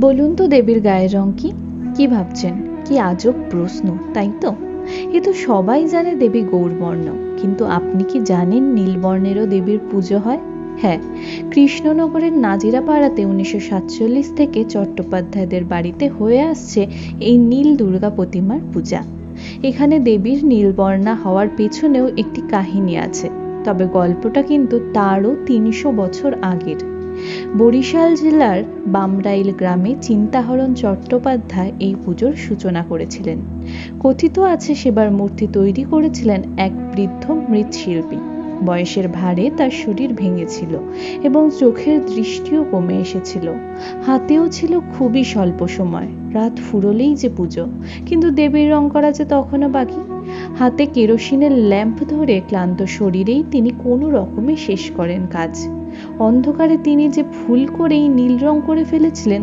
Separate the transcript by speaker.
Speaker 1: বলুন তো দেবীর গায়ের রং কি? কি ভাবছেন? কি আজব প্রশ্ন, তাই তো? এ তো সবাই জানে দেবী গৌরবর্ণ, কিন্তু আপনি কি জানেন নীলবর্ণেরও দেবীর পুজো হয়? হ্যাঁ, কৃষ্ণনগরের নাজিরাপাড়াতে 1947 থেকে চট্টোপাধ্যায়দের বাড়িতে হয়ে আসছে এই নীল দুর্গা প্রতিমার পূজা। এখানে দেবীর নীলবর্ণা হওয়ার পেছনেও একটি কাহিনী আছে, তবে গল্পটা কিন্তু তারও 300 বছর আগের। বরিশাল জেলার বামরাইল গ্রামে চিন্তাহরণ চট্টোপাধ্যায় এই পুজোর সূচনা করেছিলেন। কথিত আছে সেবার মূর্তি তৈরি করেছিলেন এক বৃদ্ধ মৃৎশিল্পী। বয়সের ভারে তার শরীর ভেঙেছিল এবং চোখের দৃষ্টিও কমে এসেছিল। হাতেও ছিল খুবই স্বল্প সময়, রাত ফুরলেই যে পুজো, কিন্তু দেবীর রং করা যে তখনও বাকি। হাতে কেরোসিনের ল্যাম্প ধরে ক্লান্ত শরীরেই তিনি কোনো রকমে শেষ করেন কাজ। অন্ধকারে তিনি যে ভুল করেই নীল রং করে ফেলেছিলেন